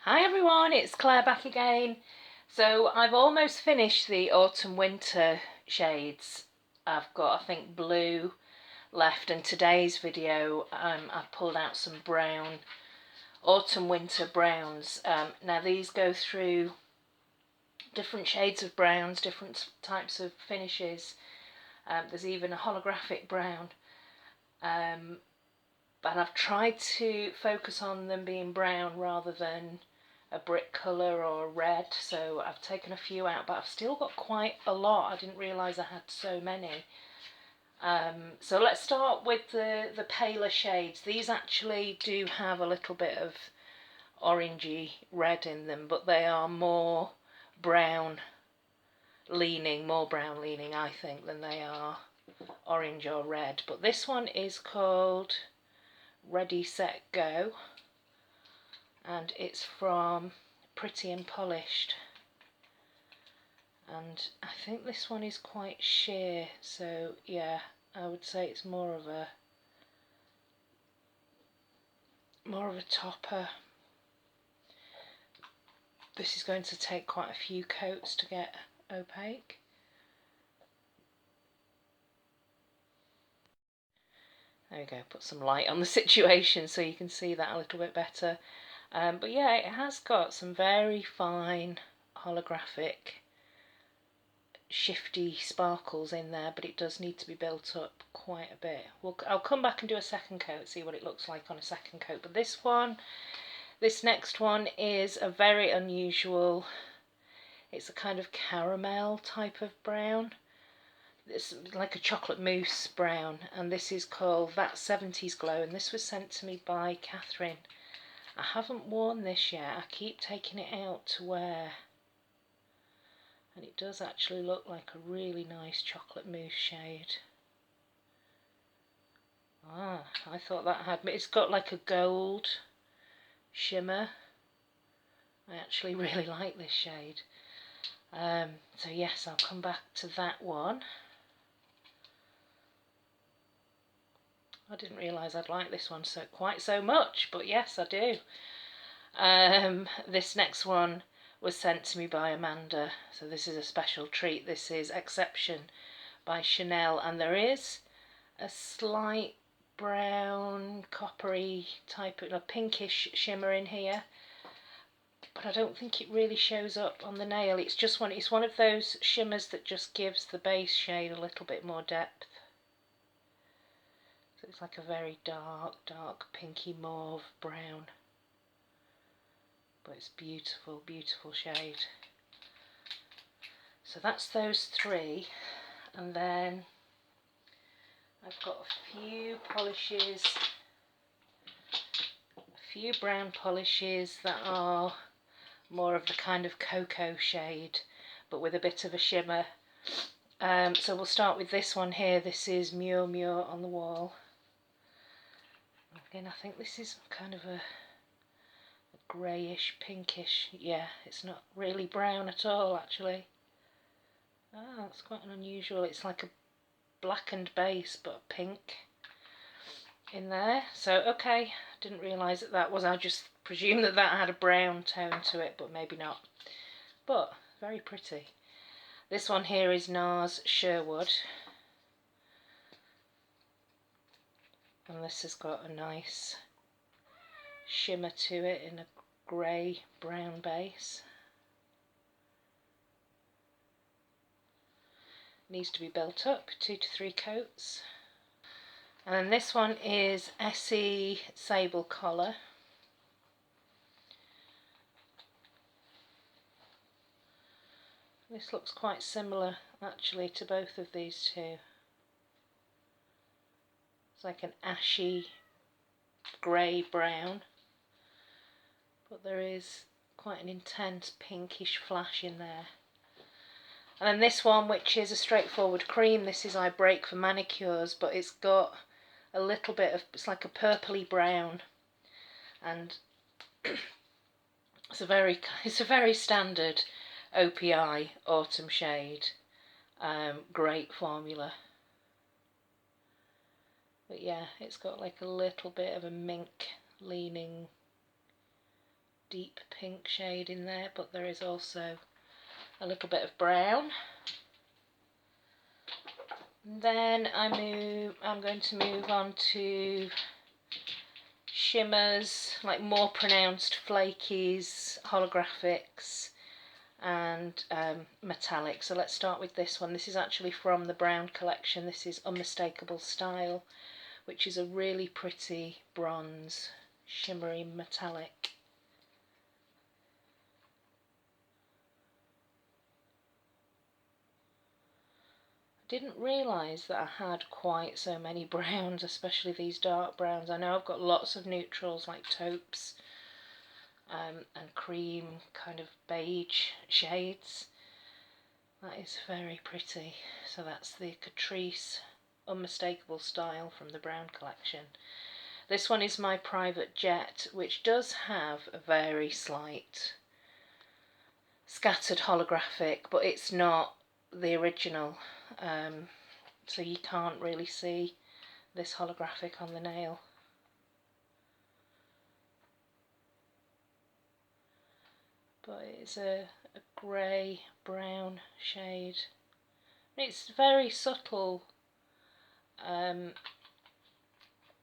Hi everyone, it's Claire back again. So I've almost finished the autumn winter shades. I've got, I think, blue left, and today's video I've pulled out some brown, autumn winter browns. Now these go through different shades of browns, different types of finishes. There's even a holographic brown. But I've tried to focus on them being brown rather than a brick colour or a red, so I've taken a few out, but I've still got quite a lot. I didn't realise I had so many. So let's start with the paler shades. These actually do have a little bit of orangey red in them, but they are more brown leaning, I think, than they are orange or red. But this one is called Ready Set Go, and it's from Pretty and Polished, and I think this one is quite sheer, so yeah, I would say it's more of a topper. This is going to take quite a few coats to get opaque. There we go, put some light on the situation so you can see that a little bit better. But yeah, it has got some very fine holographic shifty sparkles in there, but it does need to be built up quite a bit. I'll come back and do a second coat, see what it looks like on a second coat. But this next one is a very unusual, it's a kind of caramel type of brown. It's like a chocolate mousse brown, and this is called That 70s Glow, and this was sent to me by Catherine. I haven't worn this yet, I keep taking it out to wear, and it does actually look like a really nice chocolate mousse shade. I thought that had, it's got like a gold shimmer. I actually really like this shade. So yes, I'll come back to that one. I didn't realise I'd like this one quite so much, but yes, I do. This next one was sent to me by Amanda, so this is a special treat. This is Exception by Chanel, and there is a slight brown, coppery type of a pinkish shimmer in here, but I don't think it really shows up on the nail. It's one of those shimmers that just gives the base shade a little bit more depth. So it's like a very dark pinky mauve brown, but it's beautiful, beautiful shade. So that's those three, and then I've got a few polishes, a few brown polishes that are more of the kind of cocoa shade, but with a bit of a shimmer. So we'll start with this one here. This is Mure Mure on the Wall. Again, I think this is kind of a greyish, pinkish. Yeah, it's not really brown at all, actually. That's quite an unusual. It's like a blackened base, but pink in there. So, okay, didn't realise that was. I just presumed that had a brown tone to it, but maybe not. But very pretty. This one here is NARS Sherwood, and this has got a nice shimmer to it in a grey brown base. Needs to be built up, 2 to 3 coats. And then this one is Essie Sable Collar. This looks quite similar actually to both of these two. It's like an ashy grey brown, but there is quite an intense pinkish flash in there. And then this one, which is a straightforward cream, this is I Break for Manicures, but it's got a little bit of, it's like a purpley brown, and it's a very standard OPI autumn shade. Great formula. But yeah, it's got like a little bit of a mink leaning deep pink shade in there, but there is also a little bit of brown. Then I'm going to move on to Shimmers, like more pronounced flakies, holographics and metallic. So let's start with this one. This is actually from the brown collection. This is Unmistakable Style, which is a really pretty bronze, shimmery metallic. Didn't realise that I had quite so many browns, especially these dark browns. I know I've got lots of neutrals like taupes and cream, kind of beige shades. That is very pretty. So that's the Catrice Unmistakable Style from the brown collection. This one is my Private Jet, which does have a very slight scattered holographic, but it's not the original. So you can't really see this holographic on the nail. But it's a grey brown shade. It's very subtle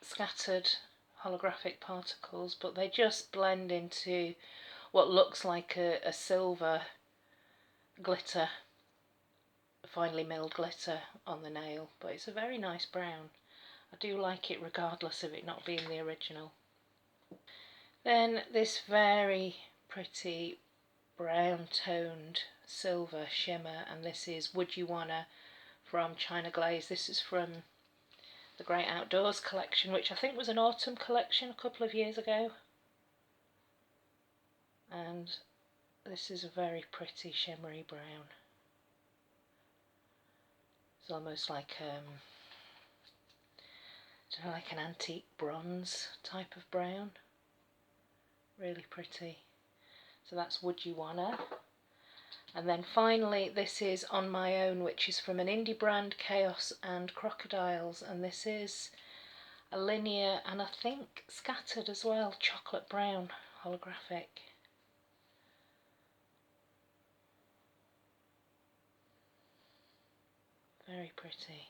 scattered holographic particles, but they just blend into what looks like a silver glitter, finely milled glitter on the nail. But it's a very nice brown. I do like it regardless of it not being the original. Then this very pretty brown toned silver shimmer, and this is Would You Wanna from China Glaze. This is from the Great Outdoors collection, which I think was an autumn collection a couple of years ago. And this is a very pretty shimmery brown. It's almost like like an antique bronze type of brown. Really pretty. So that's Would You Wanna. And then finally this is On My Own, which is from an indie brand, Chaos and Crocodiles, and this is a linear and I think scattered as well, chocolate brown holographic. Very pretty.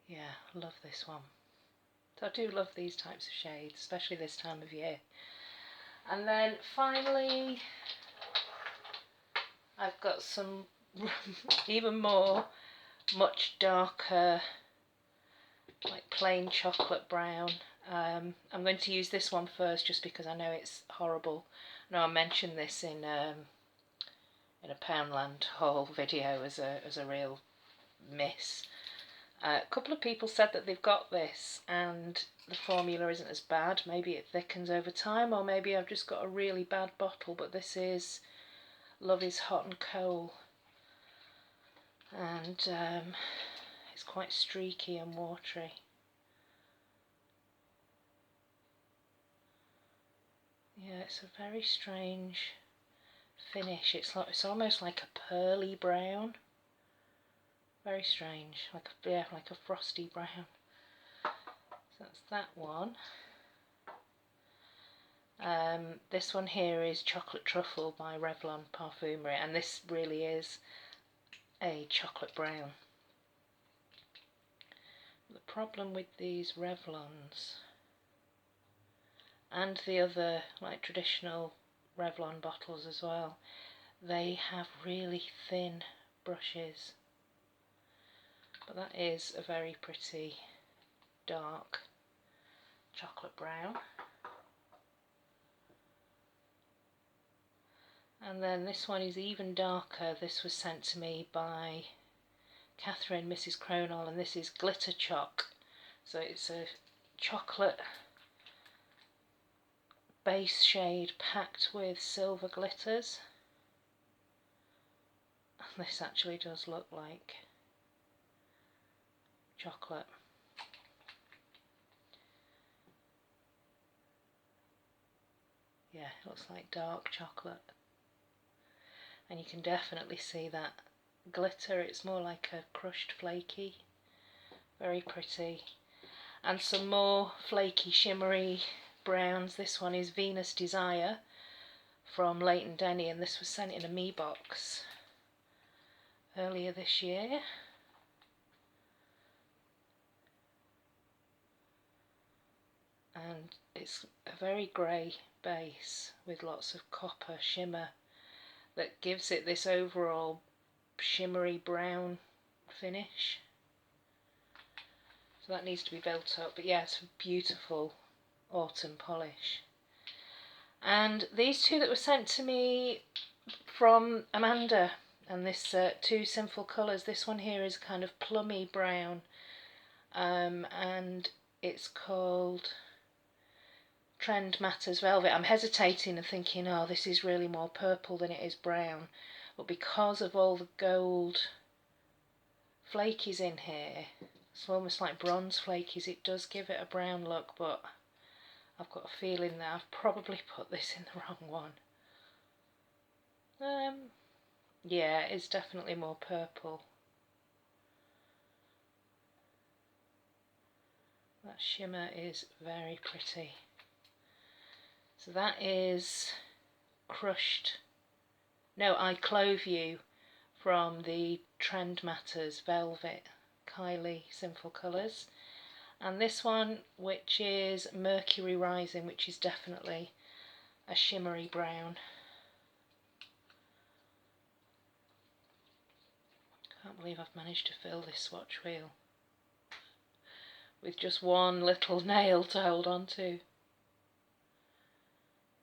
Yeah, I love this one. So I do love these types of shades, especially this time of year. And then finally, I've got some even more, much darker, like plain chocolate brown. I'm going to use this one first just because I know it's horrible. I know I mentioned this in a Poundland haul video as a real miss. A couple of people said that they've got this and the formula isn't as bad. Maybe it thickens over time, or maybe I've just got a really bad bottle, but this is Love Is Hot and Coal. And it's quite streaky and watery. Yeah, it's a very strange finish. It's almost like a pearly brown. Very strange, like a frosty brown. So that's that one. This one here is Chocolate Truffle by Revlon Parfumerie, and this really is a chocolate brown. The problem with these Revlons and the other like traditional Revlon bottles as well, they have really thin brushes. But that is a very pretty dark chocolate brown. And then this one is even darker. This was sent to me by Catherine, Mrs. Cronall, and this is Glitter Choc. So it's a chocolate base shade packed with silver glitters. And this actually does look like chocolate. Yeah, it looks like dark chocolate. And you can definitely see that glitter, it's more like a crushed flaky. Very pretty. And some more flaky shimmery browns. This one is Venus Desire from Leighton Denny, and this was sent in a me box earlier this year. And it's a very grey base with lots of copper shimmer that gives it this overall shimmery brown finish. So that needs to be built up, but yeah, it's a beautiful autumn polish. And these two that were sent to me from Amanda, and this two Sinful Colours, this one here is kind of plummy brown, and it's called Trend Matters Velvet. I'm hesitating and thinking, oh, this is really more purple than it is brown, but because of all the gold flakies in here, it's almost like bronze flakies, it does give it a brown look, but I've got a feeling that I've probably put this in the wrong one. Yeah, it's definitely more purple. That shimmer is very pretty. So that is I Clove You from the Trend Matters Velvet Kylie Sinful Colours. And this one, which is Mercury Rising, which is definitely a shimmery brown. Can't believe I've managed to fill this swatch wheel with just one little nail to hold on to.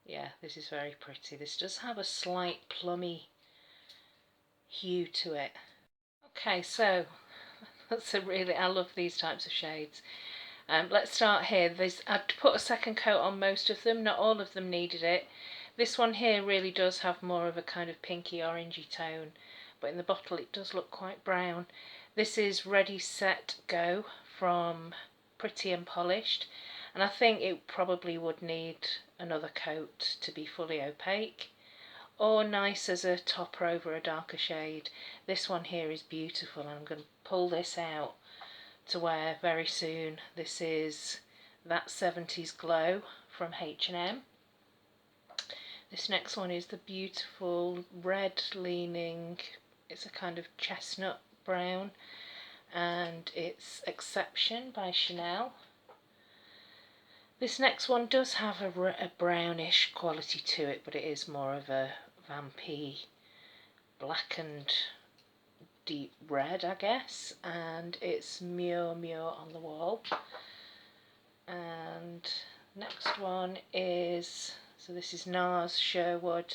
Yeah, this is very pretty. This does have a slight plummy hue to it. Okay, so I love these types of shades. Let's start here. I'd put a second coat on most of them, not all of them needed it. This one here really does have more of a kind of pinky orangey tone, but in the bottle it does look quite brown. This is Ready Set Go from Pretty and Polished, and I think it probably would need another coat to be fully opaque, or nice as a topper over a darker shade. This one here is beautiful, and I'm going to pull this out to wear very soon. This is That 70s Glow from H&M. This next one is the beautiful red leaning, it's a kind of chestnut brown, and it's Exception by Chanel. This next one does have a brownish quality to it, but it is more of a vampy blackened deep red, I guess, and it's Mure on the Wall. And next one is, so this is NARS Sherwood,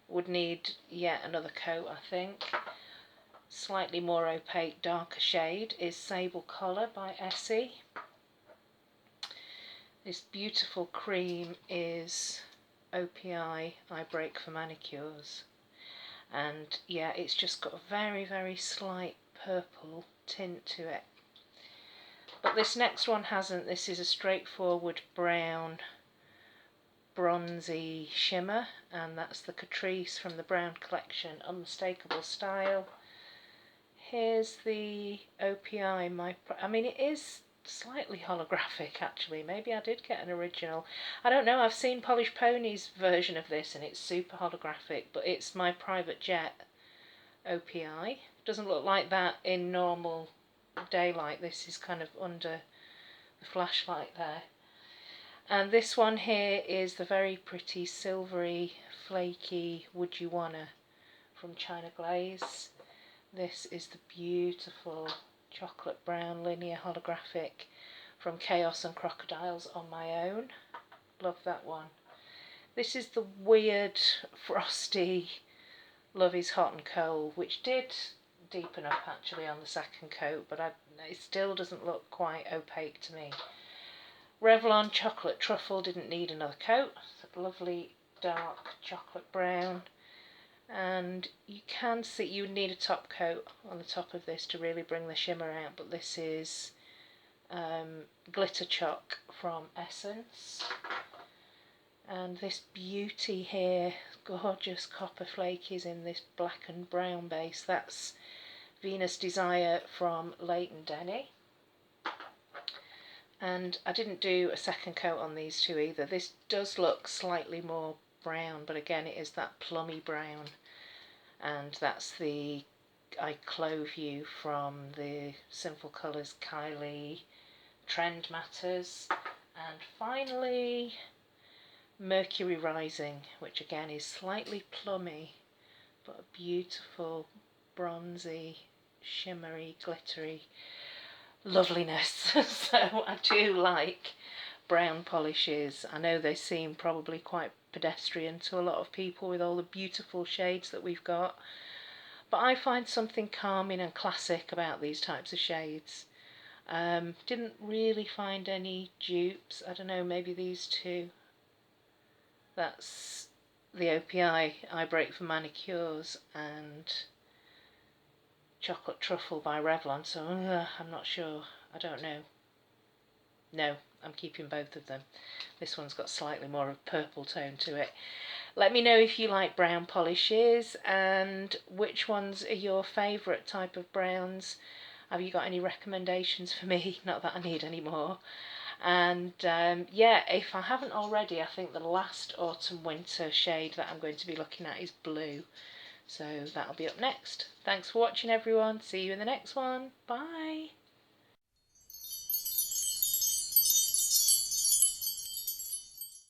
would need yet another coat, I think. Slightly more opaque, darker shade is Sable Collar by Essie. This beautiful cream is OPI I Break for Manicures, and yeah, it's just got a very, very slight purple tint to it. But this next one hasn't. This is a straightforward brown bronzy shimmer, and that's the Catrice from the Brown Collection, Unmistakable Style. Here's the OPI I mean, it is slightly holographic actually. Maybe I did get an original. I don't know. I've seen Polish Pony's version of this and it's super holographic, but it's My Private Jet OPI. Doesn't look like that in normal daylight. This is kind of under the flashlight there. And this one here is the very pretty silvery flaky Would You Wanna from China Glaze. This is the beautiful chocolate brown linear holographic from Chaos and Crocodiles on My Own. Love that one. This is the weird frosty Love Is Hot and Cold, which did deepen up actually on the second coat, but it still doesn't look quite opaque to me. Revlon Chocolate Truffle didn't need another coat. It's a lovely dark chocolate brown. And you can see you would need a top coat on the top of this to really bring the shimmer out, but this is Glitter Chalk from Essence, And this beauty here, gorgeous copper flakies in this black and brown base, that's Venus Desire from Leighton Denny. And I didn't do a second coat on these two either. This does look slightly more brown, but again it is that plummy brown. And that's the I Clove You from the Sinful Colours Kylie Trend Matters. And finally, Mercury Rising, which again is slightly plummy, but a beautiful, bronzy, shimmery, glittery loveliness. So I do like brown polishes. I know they seem probably quite pedestrian to a lot of people with all the beautiful shades that we've got, but I find something calming and classic about these types of shades. Didn't really find any dupes. I don't know, maybe these two. That's the OPI Eye Break for Manicures and Chocolate Truffle by Revlon, so I'm not sure. I don't know. No, I'm keeping both of them. This one's got slightly more of a purple tone to it. Let me know if you like brown polishes and which ones are your favourite type of browns. Have you got any recommendations for me? Not that I need any more. And yeah, if I haven't already, I think the last autumn winter shade that I'm going to be looking at is blue. So that'll be up next. Thanks for watching everyone. See you in the next one. Bye.